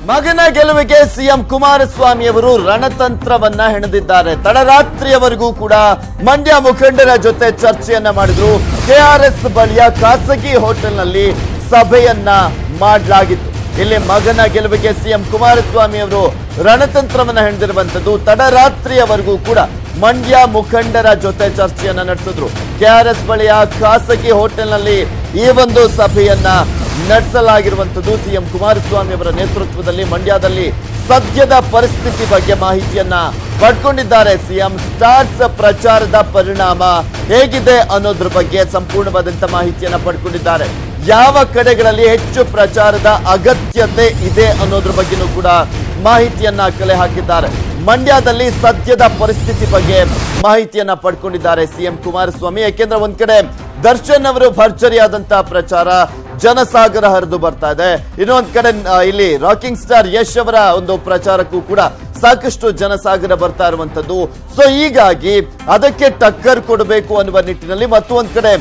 ಮಗನ ಗೆಲುವಿಗೆ ಸಿಎಂ ಕುಮಾರಸ್ವಾಮಿ ಅವರು ರಣತಂತ್ರವನ್ನ ಹೆಣೆದಿದ್ದಾರೆ. ತಡರಾತ್ರಿಯವರೆಗೂ ಕೂಡ ಮಂಡ್ಯ ಮುಖಂಡರ ಜೊತೆ ಚರ್ಚೆಯನ್ನ ಮಾಡಿದ್ರು. ಕೆಆರ್ಎಸ್ ಬಳಿಯ ಖಾಸಗಿ ಹೋಟೆಲ್ನಲ್ಲಿ ಸಭೆಯನ್ನ ಮಾಡಲಾಗಿತ್ತು. ಇಲ್ಲಿ ಮಗನ ಗೆಲುವಿಗೆ ಸಿಎಂ ಕುಮಾರಸ್ವಾಮಿ ಅವರು ರಣತಂತ್ರವನ್ನ ಹೆಣೆದಿರುವಂತದ್ದು. ತಡರಾತ್ರಿಯವರೆಗೂ ಕೂಡ ಮಂಡ್ಯ ಮುಖಂಡರ ಜೊತೆ ಚರ್ಚೆಯನ್ನ ನಡೆಸಿದ್ರು. ಕೆಆರ್ಎಸ್ ಬಳಿಯ ಖಾಸಗಿ ಹೋಟೆಲ್ನಲ್ಲಿ ಈ ಒಂದು ಸಭೆಯನ್ನ ನಡೆಸಲಾಗಿರುವಂತದ್ದು. ಸಿಎಂ ಕುಮಾರಸ್ವಾಮಿ ಅವರ ನೇತೃತ್ವದಲ್ಲಿ ಮಂಡ್ಯದಲ್ಲಿ ಸದ್ಯದ ಪರಿಸ್ಥಿತಿ ಬಗ್ಗೆ ಮಾಹಿತಿಯನ್ನ ಪಡ್ಕೊಂಡಿದ್ದಾರೆ. ಸಿಎಂ ಸ್ಟಾರ್ಸ್ ಪ್ರಚಾರದ ಪರಿಣಾಮ ಹೇಗಿದೆ ಅನ್ನೋದ್ರ ಬಗ್ಗೆ ಸಂಪೂರ್ಣವಾದಂತ ಮಾಹಿತಿಯನ್ನ ಪಡ್ಕೊಂಡಿದ್ದಾರೆ. ಯಾವ ಕಡೆಗಳಲ್ಲಿ ಹೆಚ್ಚು ಪ್ರಚಾರದ ಅಗತ್ಯತೆ ಇದೆ ಅನ್ನೋದ್ರ ಬಗ್ಗೆನೂ ಕೂಡ ಮಾಹಿತಿಯನ್ನ ಕಲೆ ಹಾಕಿದ್ದಾರೆ. ಮಂಡ್ಯದಲ್ಲಿ ಸದ್ಯದ ಪರಿಸ್ಥಿತಿ ಬಗ್ಗೆ ಮಾಹಿತಿಯನ್ನ ಪಡ್ಕೊಂಡಿದ್ದಾರೆ ಸಿಎಂ ಕುಮಾರಸ್ವಾಮಿ. ಯಾಕೆಂದ್ರೆ ಒಂದ್ ಕಡೆ ದರ್ಶನ್ ಅವರು ಭರ್ಜರಿಯಾದಂತಹ ಪ್ರಚಾರ, ಜನಸಾಗರ ಹರಿದು ಬರ್ತಾ ಇದೆ. ಇನ್ನೊಂದ್ ಕಡೆ ಇಲ್ಲಿ ರಾಕಿಂಗ್ ಸ್ಟಾರ್ ಯಶ್ ಅವರ ಒಂದು ಪ್ರಚಾರಕ್ಕೂ ಕೂಡ ಸಾಕಷ್ಟು ಜನಸಾಗರ ಬರ್ತಾ ಇರುವಂತದ್ದು. ಸೊ ಹೀಗಾಗಿ ಅದಕ್ಕೆ ಟಕ್ಕರ್ ಕೊಡಬೇಕು ಅನ್ನುವ ನಿಟ್ಟಿನಲ್ಲಿ ಮತ್ತು ಒಂದ್ ಕಡೆ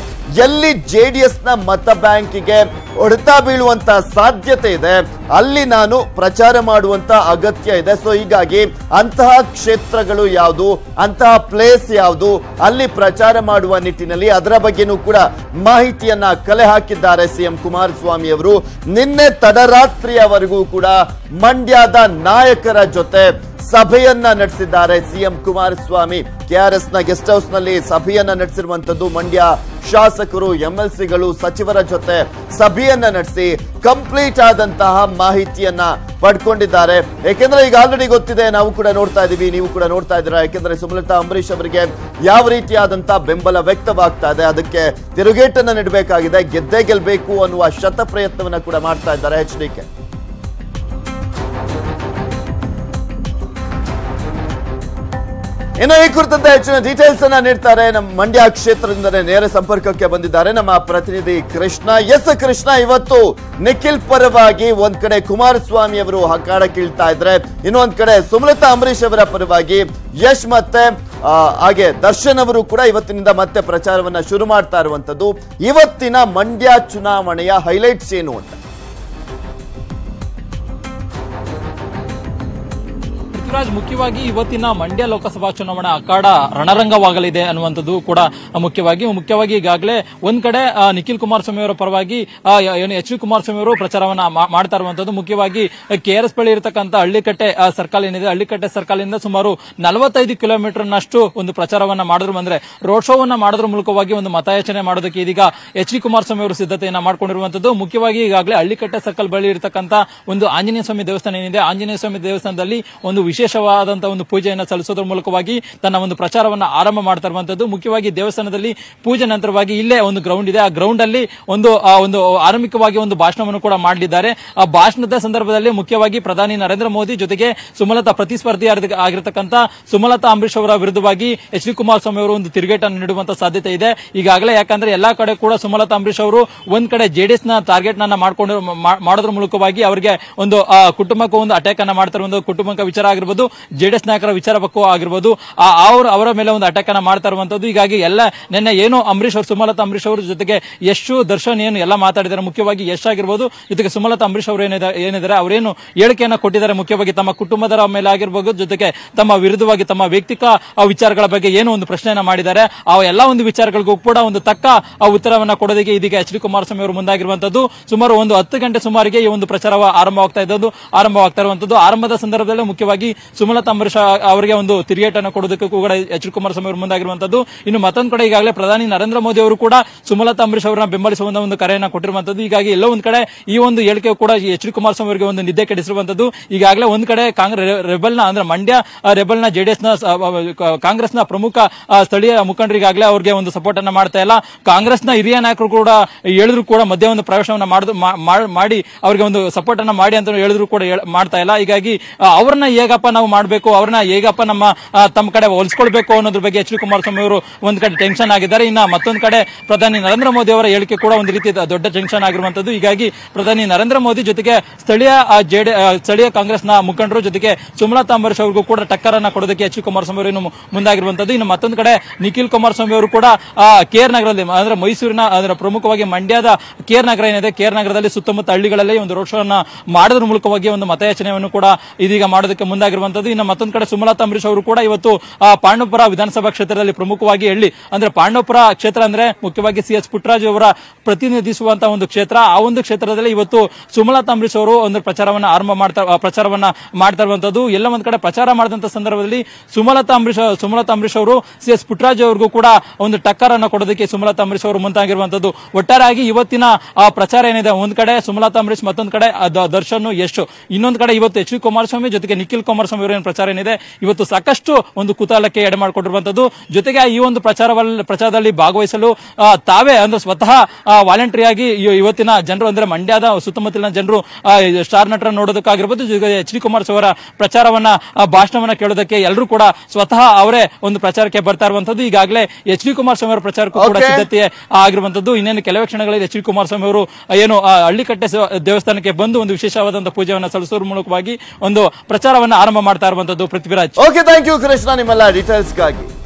ಎಲ್ಲಿ ಜೆಡಿಎಸ್ ನ ಮತ ಬ್ಯಾಂಕಿಗೆ ಹೊಡೆತ ಬೀಳುವಂತ ಸಾಧ್ಯತೆ ಇದೆ ಅಲ್ಲಿ ನಾನು ಪ್ರಚಾರ ಮಾಡುವಂತ ಅಗತ್ಯ ಇದೆ. ಸೊ ಹೀಗಾಗಿ ಅಂತಹ ಕ್ಷೇತ್ರಗಳು ಯಾವುದು, ಅಂತಹ ಪ್ಲೇಸ್ ಯಾವುದು, ಅಲ್ಲಿ ಪ್ರಚಾರ ಮಾಡುವ ನಿಟ್ಟಿನಲ್ಲಿ ಅದರ ಬಗ್ಗೆನೂ ಕೂಡ ಮಾಹಿತಿಯನ್ನ ಕಲೆ ಹಾಕಿದ್ದಾರೆ ಸಿಎಂ ಕುಮಾರಸ್ವಾಮಿ ಅವರು. ನಿನ್ನೆ ತಡರಾತ್ರಿಯವರೆಗೂ ಕೂಡ ಮಂಡ್ಯದ ನಾಯಕರ ಜೊತೆ ಸಭೆಯನ್ನ ನಡೆಸಿದ್ದಾರೆ ಸಿಎಂ ಕುಮಾರಸ್ವಾಮಿ. ಕೆಆರ್ಎಸ್ ನ ಗೆಸ್ಟ್ ಹೌಸ್ ನಲ್ಲಿ ಸಭೆಯನ್ನ ನಡೆಸಿರುವಂತದ್ದು. ಮಂಡ್ಯ ಶಾಸಕರು, ಎಂಎಲ್ಸಿಗಳು, ಸಚಿವರ ಜೊತೆ ಸಭೆಯನ್ನ ನಡೆಸಿ ಕಂಪ್ಲೀಟ್ ಆದಂತಹ ಮಾಹಿತಿಯನ್ನ ಪಡ್ಕೊಂಡಿದ್ದಾರೆ. ಯಾಕೆಂದ್ರೆ ಈಗ ಆಲ್ರೆಡಿ ಗೊತ್ತಿದೆ, ನಾವು ಕೂಡ ನೋಡ್ತಾ ಇದೀವಿ, ನೀವು ಕೂಡ ನೋಡ್ತಾ ಇದ್ದೀರಾ. ಯಾಕೆಂದ್ರೆ ಸುಮಲತಾ ಅಂಬರೀಶ್ ಅವರಿಗೆ ಯಾವ ರೀತಿಯಾದಂತಹ ಬೆಂಬಲ ವ್ಯಕ್ತವಾಗ್ತಾ ಇದೆ, ಅದಕ್ಕೆ ತಿರುಗೇಟನ್ನ ನೀಡಬೇಕಾಗಿದೆ. ಗೆದ್ದೇ ಗೆಲ್ಬೇಕು ಅನ್ನುವ ಶತ ಪ್ರಯತ್ನವನ್ನ ಕೂಡ ಮಾಡ್ತಾ ಇದ್ದಾರೆ ಎಚ್ಡಿಕೆ. ಇನ್ನು ಈ ಕುರಿತಂತೆ ಹೆಚ್ಚಿನ ಡೀಟೇಲ್ಸ್ ಅನ್ನ ನೀಡ್ತಾರೆ. ನಮ್ಮ ಮಂಡ್ಯ ಕ್ಷೇತ್ರದಿಂದಲೇ ನೇರ ಸಂಪರ್ಕಕ್ಕೆ ಬಂದಿದ್ದಾರೆ ನಮ್ಮ ಪ್ರತಿನಿಧಿ ಕೃಷ್ಣ. ಎಸ್ ಕೃಷ್ಣ, ಇವತ್ತು ನಿಖಿಲ್ ಪರವಾಗಿ ಒಂದ್ ಕಡೆ ಕುಮಾರಸ್ವಾಮಿ ಅವರು ಹಕ್ಕಾಡಕ್ಕಿಳ್ತಾ ಇದ್ರೆ, ಇನ್ನೊಂದ್ ಕಡೆ ಸುಮಲತಾ ಅಂಬರೀಶ್ ಅವರ ಪರವಾಗಿ ಯಶ್ ಮತ್ತೆ ಹಾಗೆ ದರ್ಶನ್ ಅವರು ಕೂಡ ಇವತ್ತಿನಿಂದ ಮತ್ತೆ ಪ್ರಚಾರವನ್ನ ಶುರು ಮಾಡ್ತಾ ಇರುವಂತದ್ದು. ಇವತ್ತಿನ ಮಂಡ್ಯ ಚುನಾವಣೆಯ ಹೈಲೈಟ್ಸ್ ಏನು ಅಂತ? ಮುಖ್ಯವಾಗಿ ಇವತ್ತಿನ ಮಂಡ್ಯ ಲೋಕಸಭಾ ಚುನಾವಣಾ ಅಖಾಡ ರಣರಂಗವಾಗಲಿದೆ ಅನ್ನುವಂಥದ್ದು ಕೂಡ ಮುಖ್ಯವಾಗಿ ಈಗಾಗಲೇ ಒಂದ್ ಕಡೆ ನಿಖಿಲ್ ಕುಮಾರಸ್ವಾಮಿ ಅವರ ಪರವಾಗಿ ಎಚ್ ಡಿ ಕುಮಾರಸ್ವಾಮಿ ಅವರು ಪ್ರಚಾರವನ್ನ ಮಾಡ್ತಾ ಇರುವಂತದ್ದು. ಮುಖ್ಯವಾಗಿ ಕೆಆರ್ಎಸ್ ಬಳಿ ಇರತಕ್ಕಂಥ ಹಳ್ಳಿಕಟ್ಟೆ ಸರ್ಕಲ್ ಏನಿದೆ, ಹಳ್ಳಿಕಟ್ಟೆ ಸರ್ಕಲ್ ಇಂದ ಸುಮಾರು 45 ಕಿಲೋಮೀಟರ್ ನಷ್ಟು ಒಂದು ಪ್ರಚಾರವನ್ನ ಮಾಡಿದ್ರು, ಅಂದ್ರೆ ರೋಡ್ ಶೋ ವನ್ನ ಮಾಡೋದ್ರ ಮೂಲಕವಾಗಿ ಒಂದು ಮತಯಾಚನೆ ಮಾಡೋದಕ್ಕೆ ಇದೀಗ ಎಚ್ ಡಿ ಕುಮಾರಸ್ವಾಮಿ ಅವರು ಸಿದ್ಧತೆಯನ್ನ ಮಾಡ್ಕೊಂಡಿರುವಂತದ್ದು. ಮುಖ್ಯವಾಗಿ ಈಗಾಗಲೇ ಹಳ್ಳಿಕಟ್ಟೆ ಸರ್ಕಲ್ ಬಳಿ ಇರತಕ್ಕಂಥ ಒಂದು ಆಂಜನೇಯ ಸ್ವಾಮಿ ದೇವಸ್ಥಾನ ಏನಿದೆ, ಆಂಜನೇಯ ಸ್ವಾಮಿ ದೇವಸ್ಥಾನದಲ್ಲಿ ಒಂದು ವಿಶೇಷವಾದಂತಹ ಒಂದು ಪೂಜೆಯನ್ನು ಸಲ್ಲಿಸೋದ್ರ ಮೂಲಕವಾಗಿ ತನ್ನ ಒಂದು ಪ್ರಚಾರವನ್ನ ಆರಂಭ ಮಾಡ್ತಾ ಇರುವಂತದ್ದು. ಮುಖ್ಯವಾಗಿ ದೇವಸ್ಥಾನದಲ್ಲಿ ಪೂಜೆ ನಂತರವಾಗಿ ಇಲ್ಲೇ ಒಂದು ಗ್ರೌಂಡ್ ಇದೆ, ಆ ಗ್ರೌಂಡ್ ಅಲ್ಲಿ ಒಂದು ಆರಂಭಿಕವಾಗಿ ಒಂದು ಭಾಷಣವನ್ನು ಕೂಡ ಮಾಡಲಿದ್ದಾರೆ. ಆ ಭಾಷಣದ ಸಂದರ್ಭದಲ್ಲಿ ಮುಖ್ಯವಾಗಿ ಪ್ರಧಾನಿ ನರೇಂದ್ರ ಮೋದಿ ಜೊತೆಗೆ ಸುಮಲತಾ ಪ್ರತಿಸ್ಪರ್ಧಿ ಆಗಿರತಕ್ಕಂತ ಸುಮಲತಾ ಅಂಬರೀಶ್ ಅವರ ವಿರುದ್ಧವಾಗಿ ಎಚ್ ಡಿ ಕುಮಾರಸ್ವಾಮಿ ಅವರು ಒಂದು ತಿರುಗೇಟನ್ನು ನೀಡುವಂತ ಸಾಧ್ಯತೆ ಇದೆ ಈಗಾಗಲೇ. ಯಾಕಂದ್ರೆ ಎಲ್ಲಾ ಕಡೆ ಕೂಡ ಸುಮಲತಾ ಅಂಬರೀಶ್ ಅವರು ಒಂದ್ ಕಡೆ ಜೆಡಿಎಸ್ ನ ಟಾರ್ಗೆಟ್ ಮಾಡೋದ್ರ ಮೂಲಕವಾಗಿ ಅವರಿಗೆ ಒಂದು ಕುಟುಂಬಕ್ಕೂ ಒಂದು ಅಟ್ಯಾಕ್ ಅನ್ನ ಮಾಡ್ತಾರೆ. ಒಂದು ಕುಟುಂಬಕ ವಿಚಾರ ಆಗಿರ್ಬೋದು, ಜೆಡಿಎಸ್ ನಾಯಕರ ವಿಚಾರಕ್ಕೂ ಆಗಿರ್ಬೋದು, ಅವರ ಮೇಲೆ ಒಂದು ಅಟ್ಯಾಕ್ ಅನ್ನ ಮಾಡ್ತಾ ಇರುವಂತದ್ದು. ಹೀಗಾಗಿ ಎಲ್ಲ ನಿನ್ನೆ ಏನು ಅಂಬರೀಶ್ ಅವರು, ಸುಮಲತಾ ಅಂಬರೀಶ್ ಅವರ ಜೊತೆಗೆ ಯಶ್, ದರ್ಶನ್ ಏನು ಎಲ್ಲ ಮಾತಾಡಿದ್ದಾರೆ. ಮುಖ್ಯವಾಗಿ ಯಶ್ ಆಗಿರ್ಬೋದು, ಜೊತೆಗೆ ಸುಮಲತಾ ಅಂಬರೀಶ್ ಅವರು ಏನಿದ್ದಾರೆ ಅವರೇನು ಹೇಳಿಕೆಯನ್ನ ಕೊಟ್ಟಿದ್ದಾರೆ. ಮುಖ್ಯವಾಗಿ ತಮ್ಮ ಕುಟುಂಬದರ ಮೇಲೆ ಆಗಿರ್ಬೋದು, ಜೊತೆಗೆ ತಮ್ಮ ವಿರುದ್ಧವಾಗಿ ತಮ್ಮ ವೈಯಕ್ತಿಕ ವಿಚಾರಗಳ ಬಗ್ಗೆ ಏನು ಒಂದು ಪ್ರಶ್ನೆಯನ್ನ ಮಾಡಿದ್ದಾರೆ. ಆ ಎಲ್ಲ ಒಂದು ವಿಚಾರಗಳಿಗೂ ಕೂಡ ಒಂದು ತಕ್ಕ ಉತ್ತರವನ್ನ ಕೊಡೋದಕ್ಕೆ ಇದೀಗ ಎಚ್ ಡಿ ಕುಮಾರಸ್ವಾಮಿ ಅವರು ಮುಂದಾಗಿರುವಂತದ್ದು. ಸುಮಾರು ಒಂದು 10 ಗಂಟೆ ಸುಮಾರಿಗೆ ಈ ಒಂದು ಪ್ರಚಾರ ಆರಂಭವಾಗ್ತಾ ಇರುವಂತದ್ದು. ಆರಂಭದ ಸಂದರ್ಭದಲ್ಲಿ ಮುಖ್ಯವಾಗಿ ಸುಮಲತಾ ಅಂಬರೀಶ್ ಅವರಿಗೆ ಒಂದು ತಿರುಗೇಟನ್ನು ಕೊಡೋದಕ್ಕೂ ಕೂಡ ಎಚ್ ಡಿ ಕುಮಾರಸ್ವಾಮಿ ಅವರು ಮುಂದಾಗಿರುವಂತದ್ದು. ಇನ್ನು ಮತ್ತೊಂದು ಕಡೆ ಈಗಾಗಲೇ ಪ್ರಧಾನಿ ನರೇಂದ್ರ ಮೋದಿ ಅವರು ಕೂಡ ಸುಮಲತಾ ಅಂಬರೀಶ್ ಅವರನ್ನ ಬೆಂಬಲಿಸುವ ಒಂದು ಕರೆಯನ್ನ ಕೊಟ್ಟಿರುವಂತದ್ದು. ಹೀಗಾಗಿ ಎಲ್ಲೋ ಒಂದ್ ಕಡೆ ಈ ಒಂದು ಹೇಳಿಕೆ ಕೂಡ ಎಚ್ ಡಿ ಕುಮಾರಸ್ವಾಮಿ ಅವರಿಗೆ ಒಂದು ನಿದ್ದೆ ಕೆಡಿಸಿರುವಂತದ್ದು. ಈಗಾಗಲೇ ಒಂದ್ ಕಡೆ ಕಾಂಗ್ರೆಸ್ ರೆಬಲ್ನ ಅಂದ್ರೆ ಮಂಡ್ಯ ರೆಬಲ್ನ ಜೆಡಿಎಸ್ ನ ಕಾಂಗ್ರೆಸ್ನ ಪ್ರಮುಖ ಸ್ಥಳೀಯ ಮುಖಂಡರಿಗಾಗಲೇ ಅವರಿಗೆ ಒಂದು ಸಪೋರ್ಟ್ ಅನ್ನ ಮಾಡ್ತಾ ಇಲ್ಲ. ಕಾಂಗ್ರೆಸ್ನ ಹಿರಿಯ ನಾಯಕರು ಕೂಡ ಹೇಳಿದ್ರು ಕೂಡ ಮಧ್ಯ ಒಂದು ಪ್ರವೇಶವನ್ನ ಮಾಡಿ ಅವರಿಗೆ ಒಂದು ಸಪೋರ್ಟ್ ಅನ್ನ ಮಾಡಿ ಅಂತ ಹೇಳಿದ್ರು ಕೂಡ ಮಾಡ್ತಾ ಇಲ್ಲ. ಹೀಗಾಗಿ ಅವ್ರನ್ನ ಹೇಗಪ್ಪ ನಾವು ಮಾಡಬೇಕು, ಅವ್ರನ್ನ ಹೇಗಪ್ಪ ತಮ್ಮ ಕಡೆ ಹೋಲಿಸ್ಕೊಳ್ಬೇಕು ಅನ್ನೋದ್ರ ಬಗ್ಗೆ ಎಚ್ ಡಿ ಕುಮಾರಸ್ವಾಮಿ ಅವರು ಒಂದ್ ಕಡೆ ಟೆನ್ಷನ್ ಆಗಿದ್ದಾರೆ. ಇನ್ನ ಮತ್ತೊಂದ್ ಕಡೆ ಪ್ರಧಾನಿ ನರೇಂದ್ರ ಮೋದಿ ಅವರ ಹೇಳಿಕೆ ಕೂಡ ಒಂದು ರೀತಿ ದೊಡ್ಡ ಟೆನ್ಷನ್ ಆಗಿರುವಂತದ್ದು. ಹೀಗಾಗಿ ಪ್ರಧಾನಿ ನರೇಂದ್ರ ಮೋದಿ ಜೊತೆಗೆ ಸ್ಥಳೀಯ ಕಾಂಗ್ರೆಸ್ನ ಮುಖಂಡರು ಜೊತೆಗೆ ಸುಮಲತಾ ಅಂಬರೀಶ್ ಅವರಿಗೂ ಕೂಡ ಟಕ್ಕರ್ ಅನ್ನ ಕೊಡೋದಕ್ಕೆ ಎಚ್ ಡಿ ಕುಮಾರಸ್ವಾಮಿ ಅವರು ಇನ್ನು ಮುಂದಾಗಿರುವಂತದ್ದು. ಇನ್ನು ಮತ್ತೊಂದು ಕಡೆ ನಿಖಿಲ್ ಕುಮಾರಸ್ವಾಮಿ ಅವರು ಕೂಡ ಕೇರ್ ನಗರದಲ್ಲಿ ಅಂದ್ರೆ ಮೈಸೂರಿನ ಪ್ರಮುಖವಾಗಿ ಮಂಡ್ಯದ ಕೇರ್ ನಗರ ಏನಿದೆ, ಕೇರ್ ನಗರದಲ್ಲಿ ಸುತ್ತಮುತ್ತ ಹಳ್ಳಿಗಳಲ್ಲಿ ಒಂದು ರೋಡ್ ಶೋ ಅನ್ನ ಮಾಡೋದ್ರ ಮೂಲಕವಾಗಿ ಒಂದು ಮತಯಾಚನೆಯನ್ನು ಕೂಡ ಇದೀಗ ಮಾಡೋದಕ್ಕೆ ಮುಂದಾಗಿರುವಂತದ್ದು. ಇನ್ನು ಮತ್ತೊಂದು ಕಡೆ ಸುಮಲತಾ ಅಂಬರೀಶ್ ಅವರು ಕೂಡ ಇವತ್ತು ಪಾಂಡವಪುರ ವಿಧಾನಸಭಾ ಕ್ಷೇತ್ರದಲ್ಲಿ ಪ್ರಮುಖವಾಗಿ ಅಂದ್ರೆ ಪಾಂಡವಪುರ ಕ್ಷೇತ್ರ ಅಂದ್ರೆ ಮುಖ್ಯವಾಗಿ ಸಿ ಎಸ್ ಪುಟ್ಟರಾಜು ಅವರ ಪ್ರತಿನಿಧಿಸುವಂತಹ ಒಂದು ಕ್ಷೇತ್ರ. ಆ ಒಂದು ಕ್ಷೇತ್ರದಲ್ಲಿ ಇವತ್ತು ಸುಮಲತಾ ಅಂಬರೀಶ್ ಅವರು ಒಂದು ಪ್ರಚಾರವನ್ನ ಮಾಡ್ತಾ ಇರುವಂತದ್ದು. ಎಲ್ಲ ಒಂದ್ ಕಡೆ ಪ್ರಚಾರ ಮಾಡಿದಂತ ಸಂದರ್ಭದಲ್ಲಿ ಸುಮಲತಾ ಅಂಬರೀಶ್ ಅವರು ಸಿ ಎಸ್ ಪುಟ್ಟರಾಜು ಅವರಿಗೂ ಕೂಡ ಒಂದು ಟಕ್ಕರ್ ಅನ್ನ ಕೊಡೋದಕ್ಕೆ ಸುಮಲತಾ ಅಂಬರೀಶ್ ಅವರು ಮುಂದಾಗಿರುವಂತದ್ದು. ಒಟ್ಟಾರೆಯಾಗಿ ಇವತ್ತಿನ ಪ್ರಚಾರ ಏನಿದೆ, ಒಂದ್ ಕಡೆ ಸುಮಲತಾ ಅಂಬರೀಶ್, ಮತ್ತೊಂದು ಕಡೆ ದರ್ಶನ್ ಯಶ್, ಇನ್ನೊಂದು ಕಡೆ ಇವತ್ತು ಎಚ್ ಡಿ ಕುಮಾರಸ್ವಾಮಿ ಜೊತೆಗೆ ನಿಖಿಲ್ ಕುಮಾರಸ್ವಾಮಿ ಅವರ ಪ್ರಚಾರ ಏನಿದೆ ಇವತ್ತು ಸಾಕಷ್ಟು ಒಂದು ಕುತೂಹಲಕ್ಕೆ ಎಡೆ ಮಾಡಿಕೊಂಡಿರುವಂತದ್ದು. ಜೊತೆಗೆ ಈ ಒಂದು ಪ್ರಚಾರದಲ್ಲಿ ಭಾಗವಹಿಸಲು ತಾವೇ ಅಂದ್ರೆ ಸ್ವತಃ ವಾಲಂಟರಿ ಆಗಿ ಇವತ್ತಿನ ಜನರು ಅಂದ್ರೆ ಮಂಡ್ಯದ ಸುತ್ತಮುತ್ತಲಿನ ಜನರು ಸ್ಟಾರ್ ನಟರ ನೋಡೋದಕ್ಕಾಗಿರ್ಬೋದು, ಎಚ್ ಡಿ ಕುಮಾರಸ್ವಾಮಿ ಅವರ ಭಾಷಣವನ್ನ ಕೇಳೋದಕ್ಕೆ ಎಲ್ಲರೂ ಕೂಡ ಸ್ವತಃ ಅವರೇ ಒಂದು ಪ್ರಚಾರಕ್ಕೆ ಬರ್ತಾ ಇರುವಂತದ್ದು. ಈಗಾಗಲೇ ಎಚ್ ಡಿ ಕುಮಾರಸ್ವಾಮಿ ಅವರ ಪ್ರಚಾರಕ್ಕೂ ಕೂಡ ಸಿದ್ಧತೆ ಆಗಿರುವಂತದ್ದು. ಇನ್ನೇನು ಕೆಲವೇ ಕ್ಷಣಗಳಲ್ಲಿ ಎಚ್ ಡಿ ಕುಮಾರಸ್ವಾಮಿ ಅವರು ಏನು ಹಳ್ಳಿಕಟ್ಟೆ ದೇವಸ್ಥಾನಕ್ಕೆ ಬಂದು ಒಂದು ವಿಶೇಷವಾದಂತಹ ಪೂಜೆಯನ್ನು ಸಲ್ಲಿಸುವ ಮೂಲಕವಾಗಿ ಒಂದು ಪ್ರಚಾರವನ್ನು ಆರಂಭ ಮಾಡ್ತಾ ಇರುವಂತದ್ದು. Prithviraj, okay, thank you Krishna ನಿಮ್ಮೆಲ್ಲ ಡೀಟೇಲ್ಸ್ಗಾಗಿ.